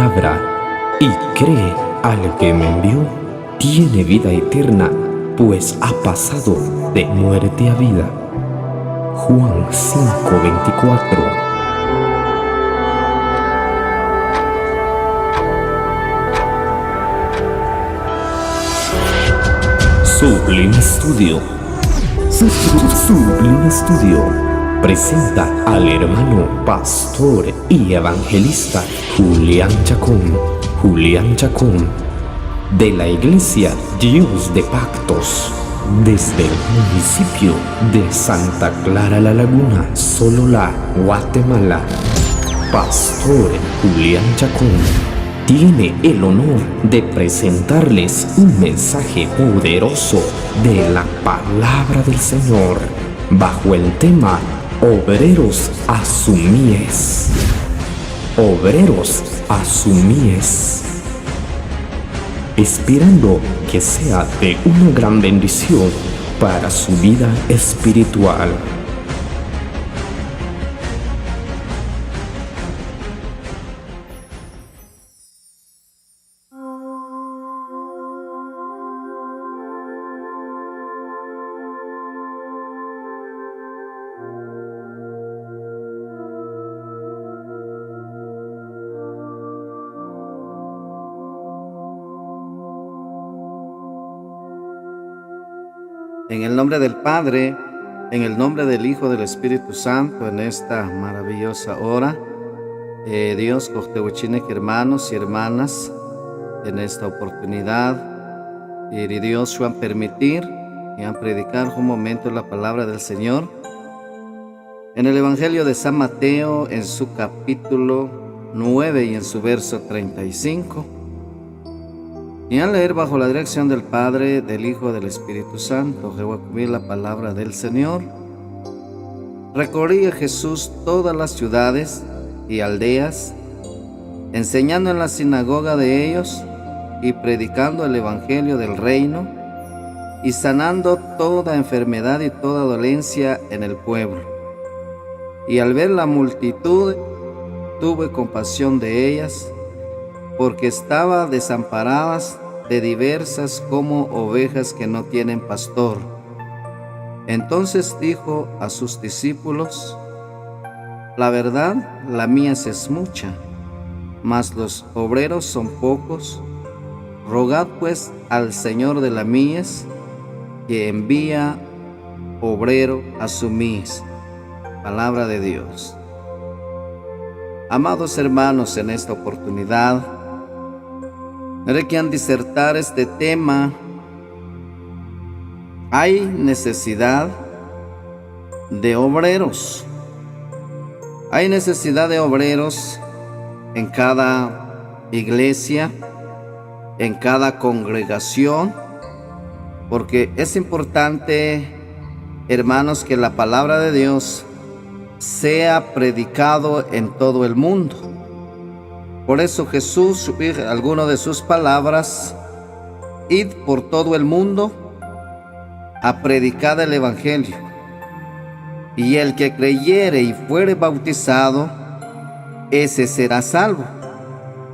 palabra y cree al que me envió, tiene vida eterna, pues ha pasado de muerte a vida. Juan 5:24. Sublime Studio. Sublime Studio presenta al hermano pastor y evangelista Julián Chacón, de la Iglesia Dios de Pactos, desde el municipio de Santa Clara La Laguna, Sololá, Guatemala. Pastor Julián Chacón tiene el honor de presentarles un mensaje poderoso de la palabra del Señor bajo el tema Obreros a su mies. Obreros a su mies. Esperando que sea de una gran bendición para su vida espiritual. En el nombre del Padre, en el nombre del Hijo, del Espíritu Santo, en esta maravillosa hora, Dios, Coctehuchinek, hermanos y hermanas, en esta oportunidad, y Dios, Juan permitir, y a predicar un momento la palabra del Señor, en el Evangelio de San Mateo, en su capítulo 9 y en su verso 35, y al leer bajo la dirección del Padre, del Hijo, del Espíritu Santo, que voy a cubrir la palabra del Señor. Recorría Jesús todas las ciudades y aldeas, enseñando en la sinagoga de ellos y predicando el Evangelio del reino y sanando toda enfermedad y toda dolencia en el pueblo. Y al ver la multitud, tuve compasión de ellas, porque estaban desamparadas de diversas como ovejas que no tienen pastor. Entonces dijo a sus discípulos: la verdad, la mies es mucha, mas los obreros son pocos. Rogad pues al Señor de la mies, que envía obrero a su mies. Palabra de Dios. Amados hermanos, en esta oportunidad, quiero disertar este tema. Hay necesidad de obreros. Hay necesidad de obreros en cada iglesia, en cada congregación, porque es importante, hermanos, que la palabra de Dios sea predicado en todo el mundo. Por eso Jesús, alguna de sus palabras: id por todo el mundo a predicar el Evangelio, y el que creyere y fuere bautizado, ese será salvo,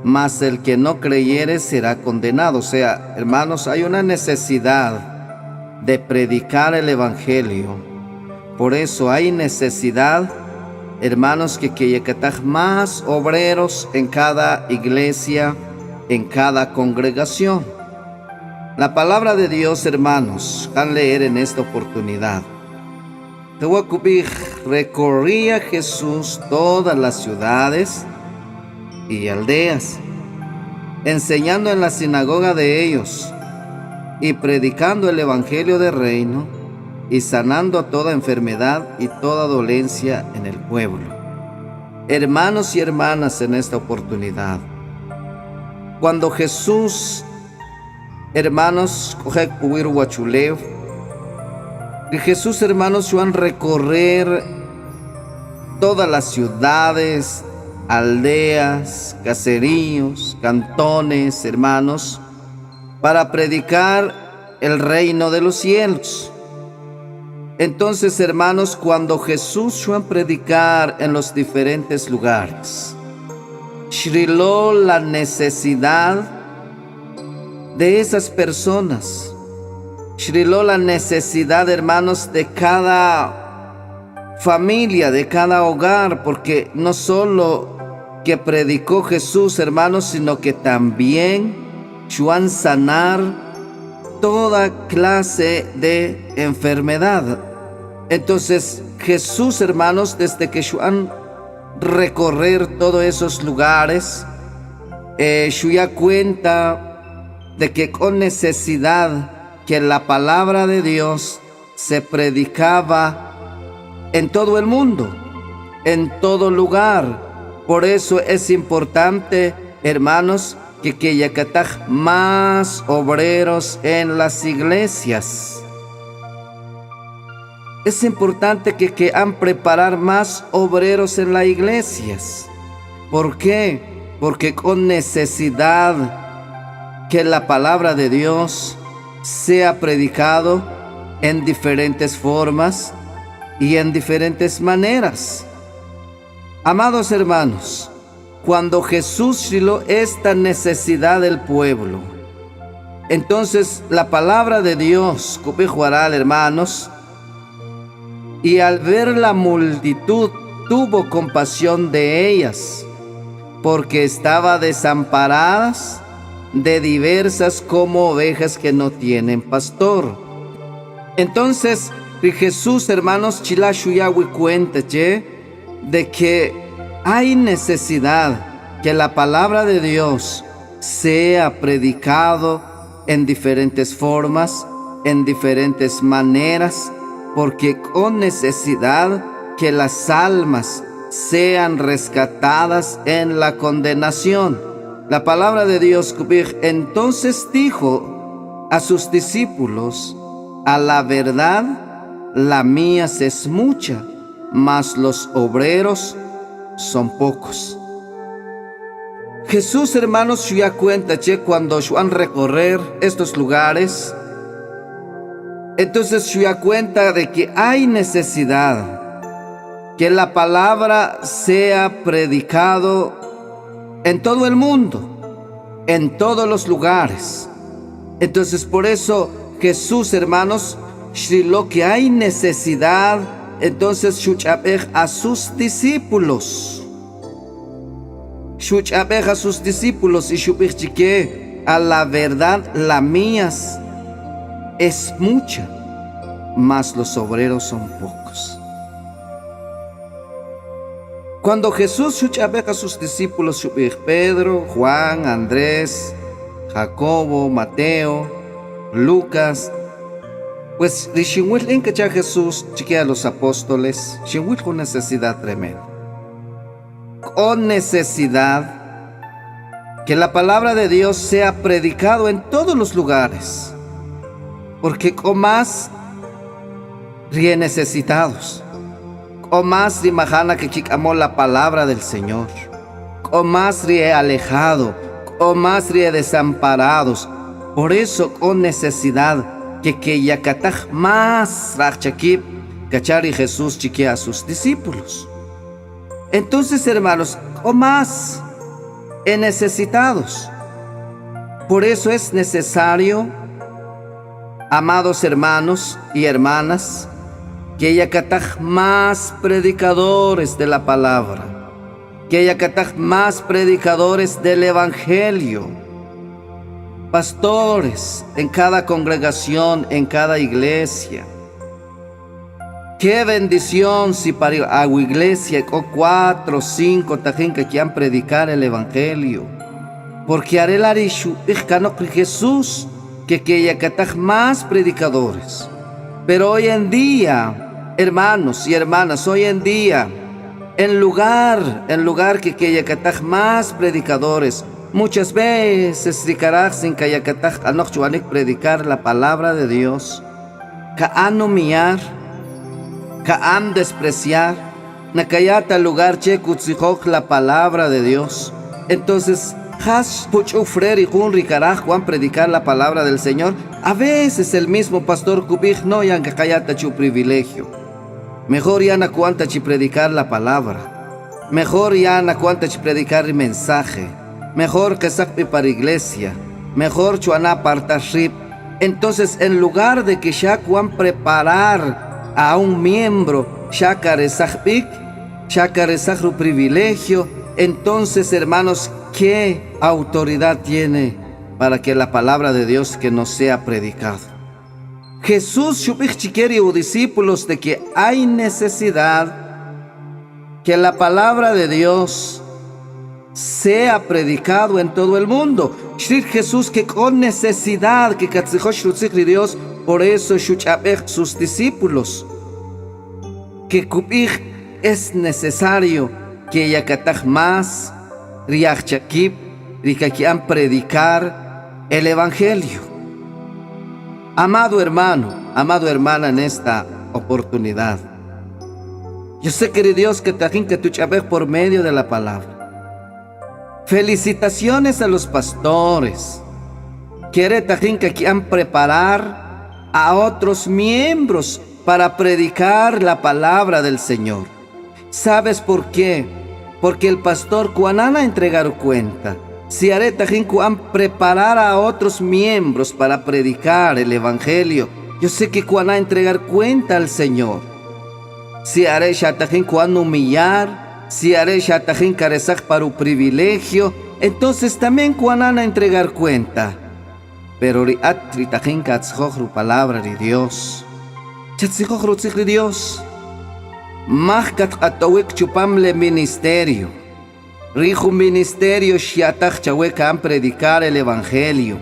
mas el que no creyere será condenado. O sea, hermanos, hay una necesidad de predicar el Evangelio. Por eso hay necesidad, hermanos, que haya más obreros en cada iglesia, en cada congregación. La palabra de Dios, hermanos, al leer en esta oportunidad, recorría Jesús todas las ciudades y aldeas, enseñando en la sinagoga de ellos y predicando el Evangelio del reino y sanando toda enfermedad y toda dolencia en el pueblo. Hermanos y hermanas, en esta oportunidad, cuando Jesús, hermanos, Jesús, hermanos, van a recorrer todas las ciudades, aldeas, caseríos, cantones, hermanos, para predicar el reino de los cielos. Entonces, hermanos, cuando Jesús fue a predicar en los diferentes lugares, shriló la necesidad de esas personas. Shriló la necesidad, hermanos, de cada familia, de cada hogar, porque no solo que predicó Jesús, hermanos, sino que también Juan sanar toda clase de enfermedad. Entonces Jesús, hermanos, desde que Juan recorrer todos esos lugares, ya cuenta de que con necesidad que la palabra de Dios se predicaba en todo el mundo, en todo lugar. Por eso es importante, hermanos, que yacataj más obreros en las iglesias. Es importante que han preparar más obreros en las iglesias. ¿Por qué? Porque con necesidad que la palabra de Dios sea predicado en diferentes formas y en diferentes maneras. Amados hermanos, cuando Jesús shriló esta necesidad del pueblo, entonces la palabra de Dios, cupijuaral, hermanos, y al ver la multitud tuvo compasión de ellas, porque estaba desamparadas de diversas como ovejas que no tienen pastor. Entonces Jesús, hermanos, chilashuyawi cuenta de que hay necesidad que la palabra de Dios sea predicado en diferentes formas, en diferentes maneras, porque con necesidad que las almas sean rescatadas en la condenación. La palabra de Dios entonces dijo a sus discípulos: a la verdad la mies es mucha, mas los obreros son pocos. Jesús, hermanos, ya cuenta cuando Juan recorrer estos lugares, entonces ya cuenta de que hay necesidad que la palabra sea predicado en todo el mundo, en todos los lugares. Entonces por eso Jesús, hermanos, lo que hay necesidad, entonces shuchapej a sus discípulos. Shuchapej a sus discípulos y shupej chique, a la verdad la mías es mucha, mas los obreros son pocos. Cuando Jesús shuchapej a sus discípulos, shupej Pedro, Juan, Andrés, Jacobo, Mateo, Lucas, pues de Shinwil en que ya Jesús chique a los apóstoles, Shinwil con necesidad tremenda. Con necesidad que la palabra de Dios sea predicado en todos los lugares, porque con más ríe necesitados, con más ríe majana que chicamó la palabra del Señor, con más ríe alejado, con más ríe desamparados. Por eso con necesidad que yacataj más rachakib cachari Jesús chique a sus discípulos. Entonces, hermanos, o más necesitados. Por eso es necesario, amados hermanos y hermanas, que yacataj más predicadores de la palabra, que yacataj más predicadores del evangelio, pastores en cada congregación, en cada iglesia. Qué bendición si para la iglesia o 4 o 5 tajín que quieran predicar el evangelio, porque haré la arishu Jesús que yacataj más predicadores. Pero hoy en día, hermanos y hermanas, hoy en día, en lugar que yacataj más predicadores, muchas veces ricaraj sin kayacataj anochuanik predicar la palabra de Dios, kaan humillar, kaan despreciar, nakayata lugar che kutzijok la palabra de Dios. Entonces, has puchufrer y jun ricaraj Juan predicar la palabra del Señor. A veces el mismo pastor Kubij no yan kayata chu privilegio. Mejor yan a cuanta chi predicar la palabra. Mejor ya na cuantach predicar el mensaje. Mejor que saque para iglesia. Mejor chuana partashrip. Entonces, en lugar de que ya puedan preparar a un miembro, ya carezajpik, ya carezajru privilegio, entonces, hermanos, ¿qué autoridad tiene para que la palabra de Dios que no sea predicada? Jesús shupik chiqueri o discípulos de que hay necesidad que la palabra de Dios sea predicado en todo el mundo. Jesús que con necesidad que Dios, por eso sus discípulos que kupich es necesario que yacataj más riachakip rikakian predicar el evangelio. Amado hermano, amado hermana, en esta oportunidad, yo sé que Dios que tajin que tu chabej por medio de la palabra. Felicitaciones a los pastores. Quiere tajin que quieran preparar a otros miembros para predicar la palabra del Señor. ¿Sabes por qué? Porque el pastor cuanana entregar cuenta. Si haré tajin cuan preparar a otros miembros para predicar el evangelio, yo sé que cuanana entregar cuenta al Señor. Si haré shatajín cuando humillar, si haré shatajín carezaj para un privilegio, entonces también cuanana entregar cuenta. Pero riat tritajín katzjojru palabra de Dios. Chatzjojru tzijri Dios. Mahkat atowik chupamle ministerio. Rijo ministerio shiataj chaweka an predicar el evangelio.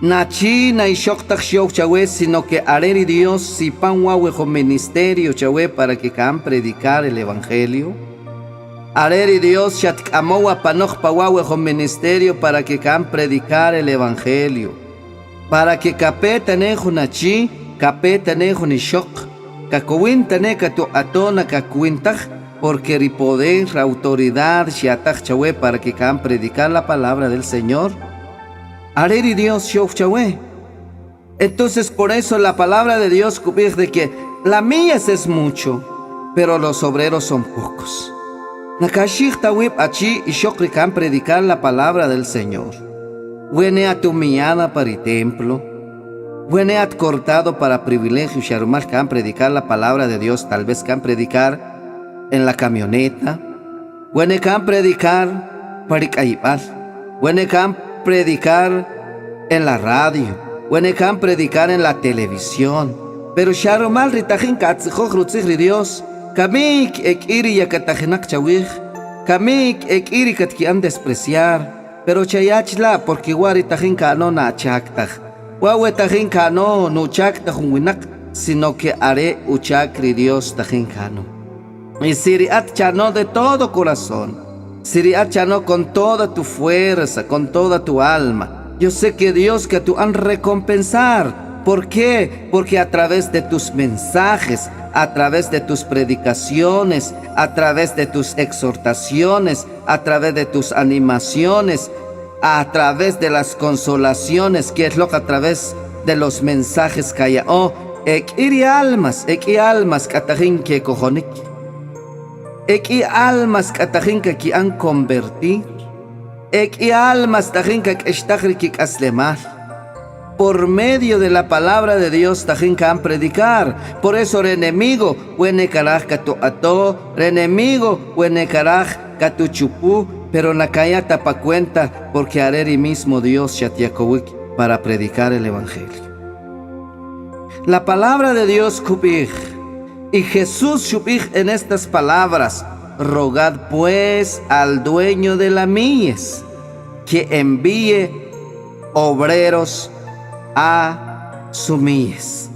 Nachi na ishoktak shiok chawe, sino que haré Dios si pan wawejo ministerio chawe para que can predicar el evangelio. Haré Dios shat amowa panoj pa wawejo ministerio para que can predicar el evangelio. Para que capé tanejo nachi, capé tanejo ni shok, kakowin taneca tu atona kakuintaj, porque el poder, la autoridad shiataj chawe para que can predicar la palabra del Señor. Haré Dios Shofchawe. Entonces por eso la palabra de Dios cubrir de que la mies es mucho, pero los obreros son pocos. Nakashik tawib achi y shokrikan predicar la palabra del Señor. Huene a tu miada para el templo. Huene at cortado para privilegio sharumar can predicar la palabra de Dios, tal vez can predicar en la camioneta. Huene can predicar para ikayibal. Huene can predicar en la radio, huenecan predicar en la televisión, pero sharomal ritajin katzjojrutzigri Dios, kamik ekiri yakatajinak chawij, kamik ekiri katkian despreciar, pero chayachla porque guaritajin kano na chaktaj, guawetajin kano no chaktaj winak, sino que haré uchakri Dios tajin kano. Y siriat chano de todo corazón. Siriachano con toda tu fuerza, con toda tu alma. Yo sé que Dios que tú han recompensar. ¿Por qué? Porque a través de tus mensajes, a través de tus predicaciones, a través de tus exhortaciones, a través de tus animaciones, a través de las consolaciones, que es lo que a través de los mensajes que haya. Oh, eki almas, katajin que cojonik. Eki almas katajinka ki han convertir. Eki almas tajinka ki aslemal. Por medio de la palabra de Dios tajinka han predicar. Por eso enemigo huene karaj katu ato, enemigo huene karaj katu chupú, pero nakaya tapa cuenta porque haré mismo Dios shatiakowik para predicar el evangelio. La palabra de Dios kubij. Y Jesús shupij en estas palabras: rogad pues al dueño de la mies que envíe obreros a su mies.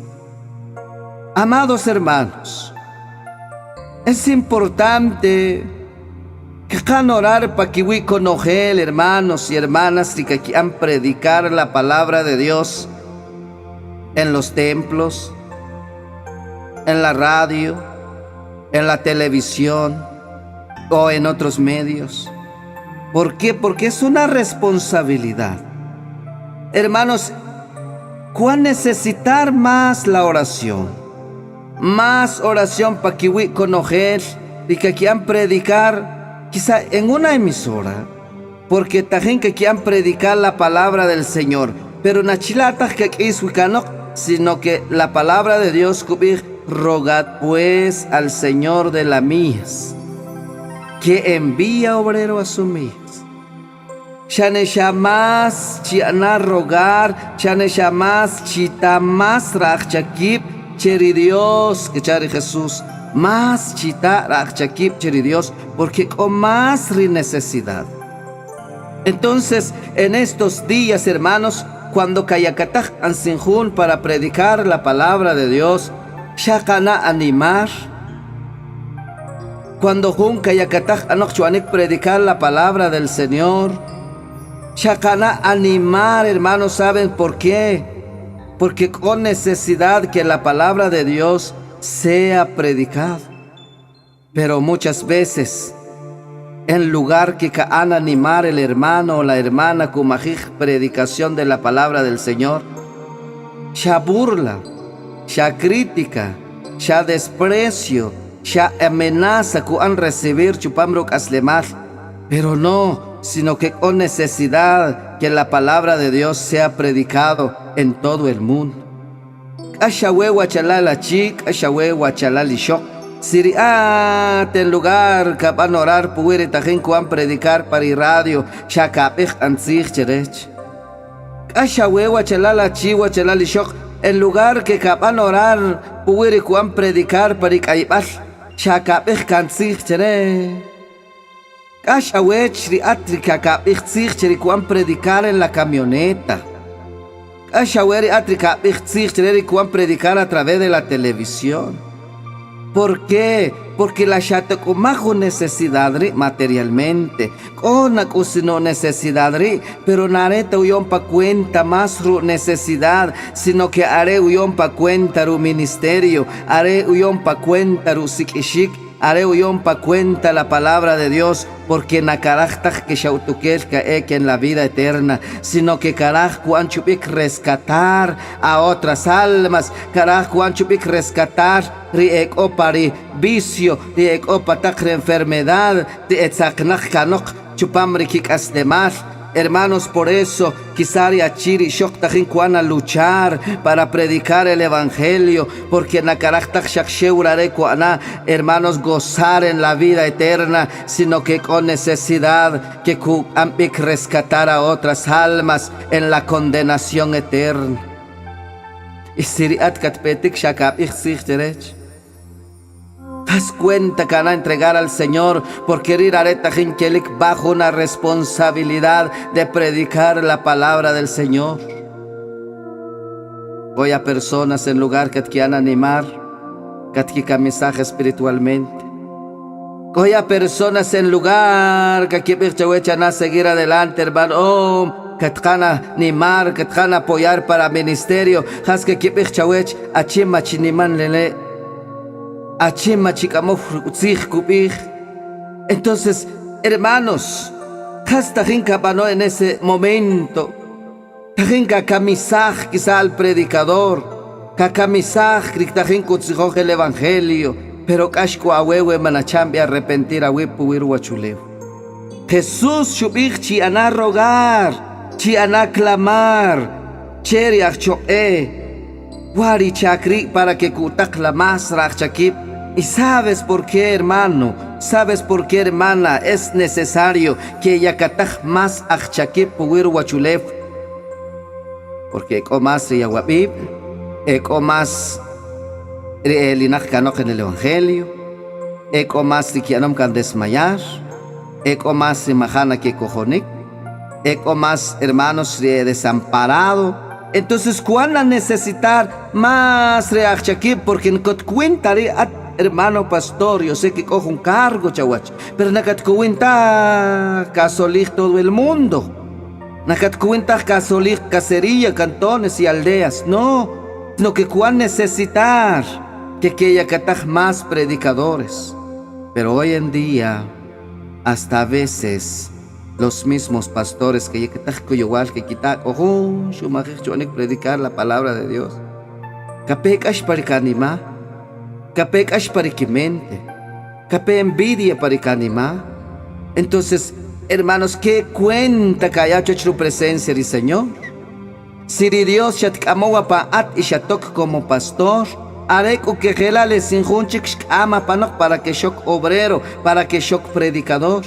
Amados hermanos, es importante que can orar para que conojel, hermanos y hermanas, y que quieran predicar la palabra de Dios en los templos, en la radio, en la televisión o en otros medios. ¿Por qué? Porque es una responsabilidad. Hermanos, ¿cuál necesitar más la oración? Más oración para que conocer y que quieran predicar, quizá en una emisora, porque tajen que quieran predicar la palabra del Señor, pero nachilatas que iswikanok, sino que la palabra de Dios cubrir, rogad pues al Señor de la mies, que envía obrero a su mies. Chane shamas chiana rogar, chane shamas chita más rachakip cheri Dios, que chari Jesús, más chita rachakip cheri Dios, porque con más necesidad. Entonces, en estos días, hermanos, cuando kayakataj ansinjun para predicar la palabra de Dios, shakana animar. Cuando jun kayakataj anochuanik predicar la palabra del Señor, shakana animar, hermanos, ¿saben por qué? Porque con necesidad que la palabra de Dios sea predicada. Pero muchas veces, en lugar que kaan animar el hermano o la hermana con predicación de la palabra del Señor, ya burla, ya crítica, ya desprecio, ya amenaza con recibir chupamro aslemar, pero no, sino que con necesidad que la palabra de Dios sea predicado en todo el mundo. Ashahue wachalala chik, ashahue wachalali shok. Siri ten lugar que van a orar puire tajen kuan predicar para radio shakapich ansich cherech. Ashahue wachalala chi wachalali shok. En lugar que van a orar puire kuan predicar para ikaibal shakapich kansich cherech. Ashahue chri atri kakapich sich cheri kuan predicar en la camioneta. Ashahue atri kapich sich cheri kuan predicar a través de la televisión. ¿Por qué? Porque la chata con más necesidad materialmente, con no necesidad, pero nareta uyon pa cuenta más necesidad, sino que haré uyon pa cuenta ru ministerio, haré uyon pa cuenta ru sikishik, haré uyon pa cuenta la palabra de Dios, porque na carajtaj que shautukelka que en la vida eterna, sino que caraj kuan chupik rescatar a otras almas, caraj kuan chupik rescatar riek opari vicio, riek opatakre enfermedad, etzaknaj kanok chupamri kikas demás. Hermanos, por eso Kisari Achiri Shoktajin Kuana luchar para predicar el evangelio, porque Nakarachtaj Shaksheurare Kuana, hermanos, gozar en la vida eterna, sino que con necesidad que Kuampik rescatar a otras almas en la condenación eterna. Y Siriat Katpetik Shakap Ichsichterech. Haz cuenta que van a entregar al Señor por querer areta jinkelik bajo una responsabilidad de predicar la palabra del Señor. Voy a personas en lugar que quieran animar, que mensaje espiritualmente. Voy a personas en lugar que quieren a seguir adelante, hermano. Que van a animar, que van a apoyar para ministerio. Haz que quieren a chima chiniman lele. Entonces, hermanos, hasta en ese momento, camisaj quizá al predicador, camisaj el evangelio, pero kashko awewe manachambi arrepentir a wipuir huachuleo. Jesús shubich chi ana rogar, chi ana clamar, cheri choe, wari chakri para que kutak la más rachakip. Y sabes por qué, hermano, sabes por qué, hermana, es necesario que yakataj más achakip puir huachulef. Porque eko más riawabib, eko más linaj kanok en el evangelio, eko más rikianom kan desmayar, eko más rimajana que cojonik, eko más hermanos desamparado. Entonces, ¿cuándo necesitar más reachakip? Porque no cuentaré a hermano pastor, yo sé que cojo un cargo, chawach, pero no cuenta casolig todo el mundo. No cuenta casolig cacería, cantones y aldeas. No, sino que cuán necesitar que haya más predicadores. Pero hoy en día, hasta a veces, los mismos pastores que igual que quita predicar la palabra de Dios. Kapek ash para kanima, kapek ash para mente, cape envidia para canima. Entonces, hermanos, ¿qué cuenta que haya hecho su presencia del Señor? Si Dios shatkamawa pa at y shatok como pastor, haré que gelale sin junchik ama panok para que shock obrero, para que shock predicador.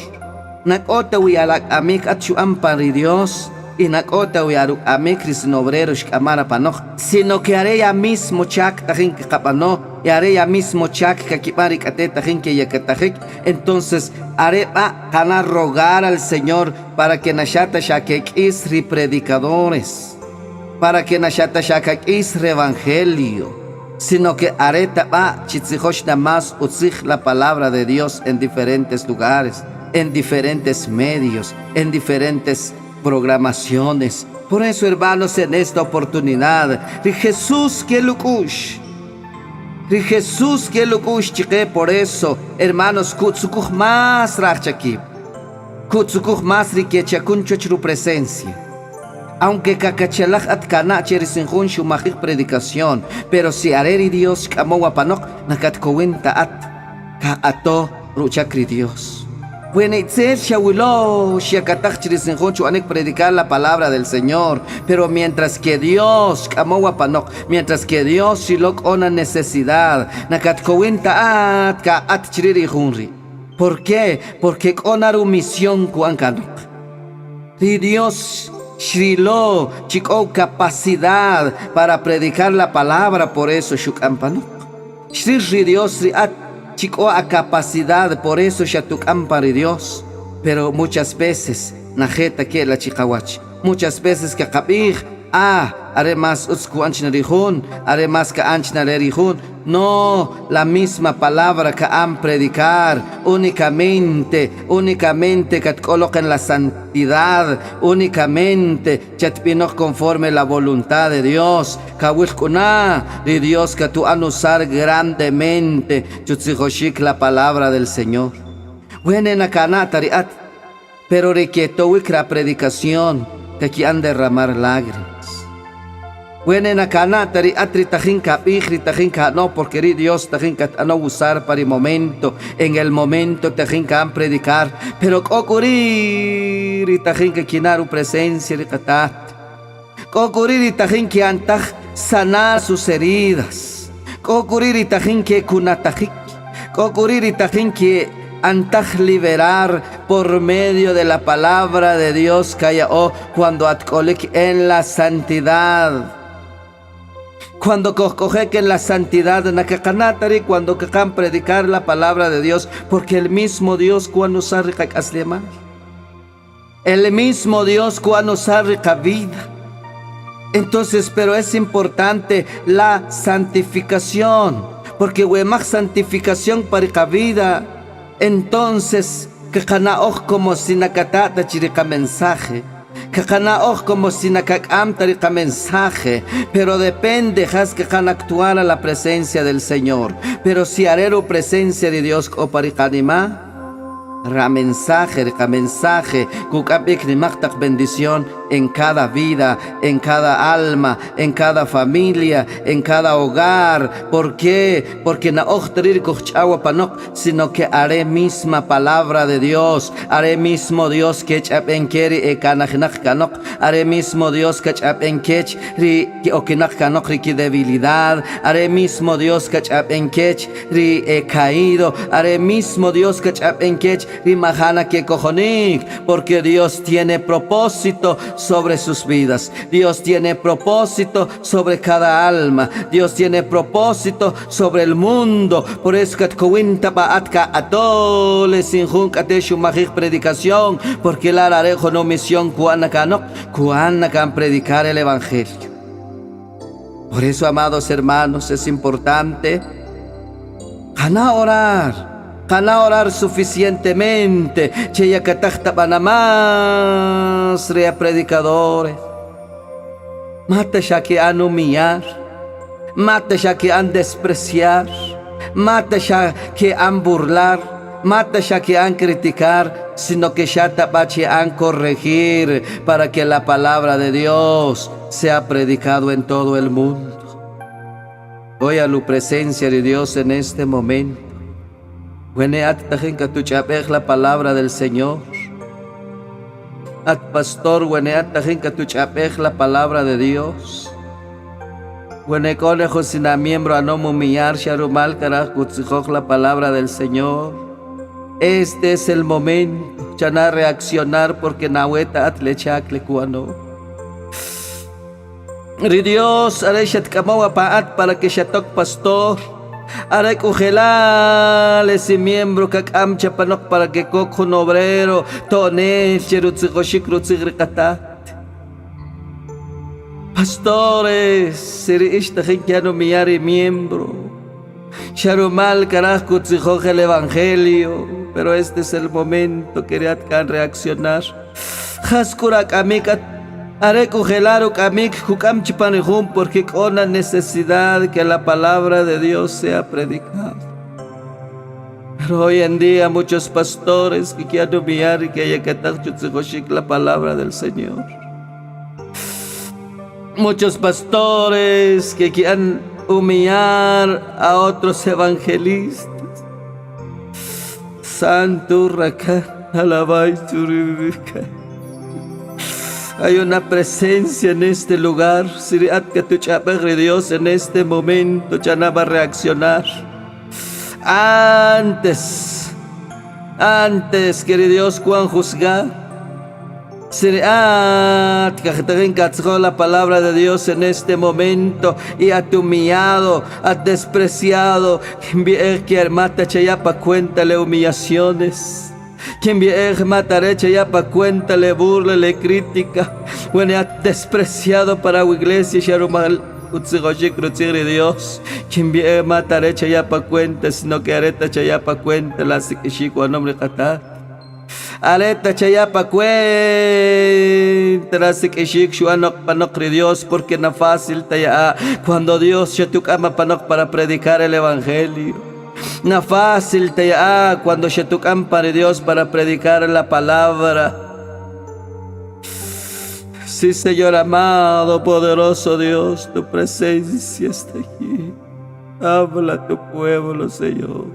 Nakota wi alak amik at shuam para Dios. Y nakota wi aruk amik risin obrero shkamara panok. Sino que haré ya mismo chak tajin que kapano, y haré ya mismo chak que kipari kate tajin que yakatajik. Entonces haré pa cana rogar al Señor para que nashata shakek isri predicadores, para que nashata shakek isri evangelio, sino que haré tapa chitzihosh más utzich la palabra de Dios en diferentes lugares, en diferentes medios, en diferentes programaciones. Por eso, hermanos, en esta oportunidad, Jesús que lukush, Jesús que lukush chique. Por eso, hermanos, kutsukuj más rachaki, kutsukuj más riquechacuncho chru presencia. Aunque kakachalaj at kanacheri sinjun shumajik predicación, pero si areri Dios kamowapanok nakat kowenta at ka ato ruchakri Dios. Bueno, itzel shawilo shiakataj chiri sinjun chuanek predicar la palabra del Señor, pero mientras que Dios kamowapanok, mientras que Dios shilok ona necesidad nakat kowenta at ka at chiri junri. ¿Por qué? Porque onaru misión kuankanok. Y Dios Shrilo, chico, capacidad para predicar la palabra, por eso shukampano. Shri Dios chico a capacidad, por eso shatukampari Dios. Pero muchas veces, najeta que la chicahuach, muchas veces que kapij, haré más utskuanchnarihun, haré más que anchnarerihun. No, la misma palabra que han predicar, únicamente que coloquen la santidad, únicamente chatpinok conforme la voluntad de Dios, kawilkuna de Dios que tú han usar grandemente, chutzihoshik la palabra del Señor. Buena nakanatariat, pero requietowik la predicación, que aquí han derramar lágrimas. Buena nakana tari atri tajinka pijri tajinka no, porque Dios tajinka no usar para el momento, en el momento tajinka han predicar, pero ocurrir y tajinka quinaru presencia de katat, ocurrir y tajinka antaj sanar sus heridas, ocurrir y tajinka kunatajik, ocurrir y tajinka antaj liberar por medio de la palabra de Dios kaya o cuando atkolik en la santidad. Cuando coge que en la santidad, nakakanatari, cuando cacan predicar la palabra de Dios, porque el mismo Dios cuando sarrica aslema, el mismo Dios cuando sarrica vida. Entonces, pero es importante la santificación, porque más santificación para la vida. Entonces, que canaoj como si nakatata chirica mensaje. Kakanaoj como si nakakam tarika mensaje, pero depende has que can actuar a la presencia del Señor. Pero si harero presencia de Dios o parikanima, mensaje, kukabik ni maktak bendición en cada vida, en cada alma, en cada familia, en cada hogar. ¿Por qué? Porque na panok, sino que haré misma palabra de Dios, haré mismo Dios que chapenkeri e kanach kanok, haré mismo Dios que chapenkech ri okinak kanok ri debilidad, haré mismo Dios que chapenkech ri caído, haré mismo Dios que chapenkech ri majana que cojonik, porque Dios tiene propósito sobre sus vidas. Dios tiene propósito sobre cada alma. Dios tiene propósito sobre el mundo. Por eso que cuenta baatka atole sin junkate shumajik predicación, porque la arejo no misión kuanakan predicar el evangelio. Por eso, amados hermanos, es importante orar suficientemente. Cheya katachta más rea predicadores. Mata ya que han humillar, mata ya que han despreciar, mata ya que han burlar, mata ya que han criticar, sino que ya tapache han corregir para que la palabra de Dios sea predicado en todo el mundo. Voy a la presencia de Dios en este momento. Weneat tajen katuchapej la palabra del Señor. At pastor weneat tajen katuchapej la palabra de Dios. Wenekone josina miembro anom humillar sharumal karaj kutzijoj la palabra del Señor. Este es el momento, chana reaccionar porque nahueta atlechak lekuano. Dios, haré shat kamawa paat para que shatok pastor. Haré kujelal ese miembro kakam chapanok para que cojo un obrero, tonel, cherutzikoshik rutzigricatat. Pastores, siri ishtajen que no miyari miembro. Sharumal karaj kutzijoj el evangelio, pero este es el momento que kan reaccionar. Haskurak amikat. Haré congelar kamik hukam chipanejum porque con la necesidad que la palabra de Dios sea predicada. Pero hoy en día muchos pastores que quieren humillar y que haya que la palabra del Señor. Muchos pastores que quieren humillar a otros evangelistas. Santo Rakan, alabáis tu ribica. Hay una presencia en este lugar. Siriat que tu chapegre Dios en este momento ya no va a reaccionar. Antes, querido Dios, cuán juzgar. Siriat que te encatzó la palabra de Dios en este momento y ha humillado, ha despreciado. Que mata chayapa cuéntale humillaciones. Quien viene matarecha ya pa' cuenta, le burla, le critica. Bueno, ha despreciado para la iglesia, Sharumal, Utzigoshik, Rutzigri Dios. Quien viene matarecha ya pa' cuenta, sino que areta ya pa' cuenta, la sikishiko a nombre kata. Areta ya pa' cuenta, la sikishik shuanok panokri Dios, porque no fácil taya. Cuando Dios ya tu ama panok para predicar el evangelio. No fácil te cuando se tu para Dios para predicar la palabra. Sí, Señor amado, poderoso Dios, tu presencia está aquí. Habla a tu pueblo, Señor.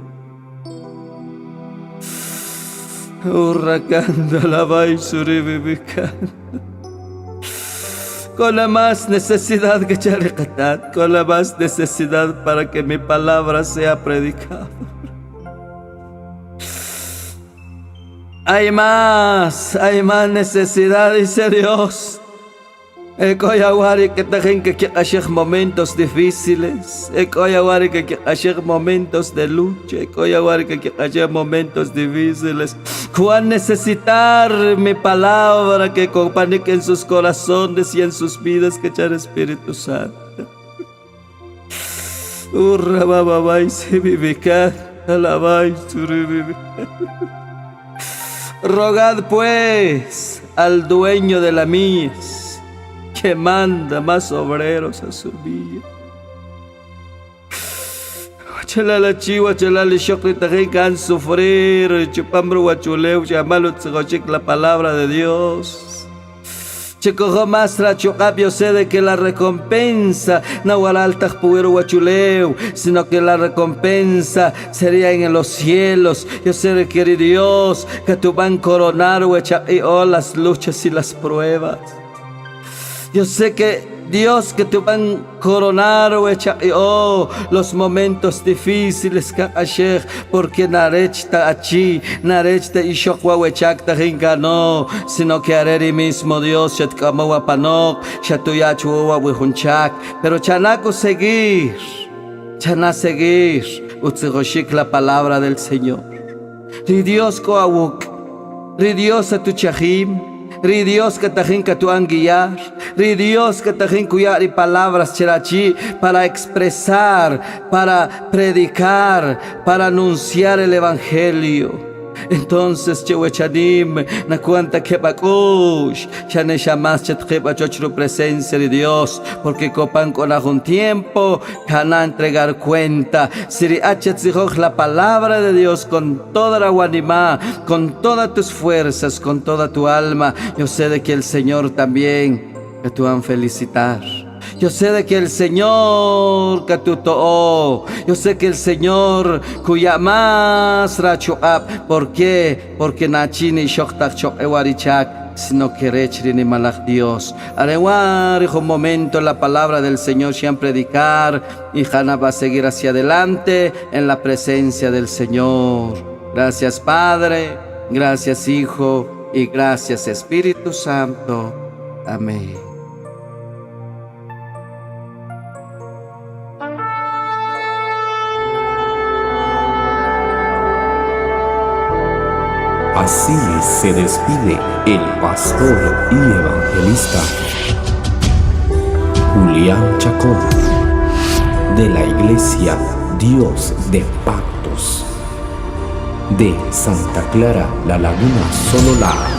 Hurracando la baisuribificando. Con la más necesidad que charecatat, con la más necesidad para que mi palabra sea predicada. Hay más necesidad, dice Dios. Ekoyawari que tajen que haya momentos difíciles. Ekoyawari que haya momentos de lucha. Ekoyawari que haya momentos difíciles. Cuán necesitar mi palabra que companique en sus corazones y en sus vidas que echar Espíritu Santo. Urra bababay se vivica, alabay surivivica. Rogad pues al dueño de la mies que manda más obreros a su villa. Chalala chiwa, chalala shokri tajikan sufrir, chupambro guachuleu, llamalo tzigochik la palabra de Dios. Chicojo masra chocap, yo sé de que la recompensa no alta puero guachuleu, sino que la recompensa sería en los cielos. Yo sé de que Dios que tú van a coronar las luchas y las pruebas. Yo sé que Dios que te van a coronar los momentos difíciles que ayer porque narechta achi narechta y shokwa wechakta no, sino que haré mismo Dios shat kamawa panok shatuyachuwa wihunchak, pero chanako seguir utzigoshik la palabra del Señor. Ri Dios koawuk, ri Dios a tu chahim. Ri Dios que te que tú guiar, ri Dios que te cuidar y palabras cherachi para expresar, para predicar, para anunciar el evangelio. Entonces, chewechanim, na cuenta que bakush, ya ne llamas chetjepa chochru presencia de Dios, porque copan con algún tiempo, cana entregar cuenta. Siri achetzijoch la palabra de Dios con toda la guanimá, con todas tus fuerzas, con toda tu alma. Yo sé de que el Señor también, que tú van a felicitar. Yo sé de que el Señor Katuto'o, yo sé que el Señor cuya más rachuap. ¿Por qué? Porque nachini shoktak chok ewarichak, sino que rechrini malach Dios. Arewar, un momento la palabra del Señor siempre predicar y Hannah va a seguir hacia adelante en la presencia del Señor. Gracias Padre, gracias Hijo y gracias Espíritu Santo. Amén. Así se despide el pastor y evangelista Julián Chacón de la Iglesia Dios de Pactos de Santa Clara, La Laguna, Sololá.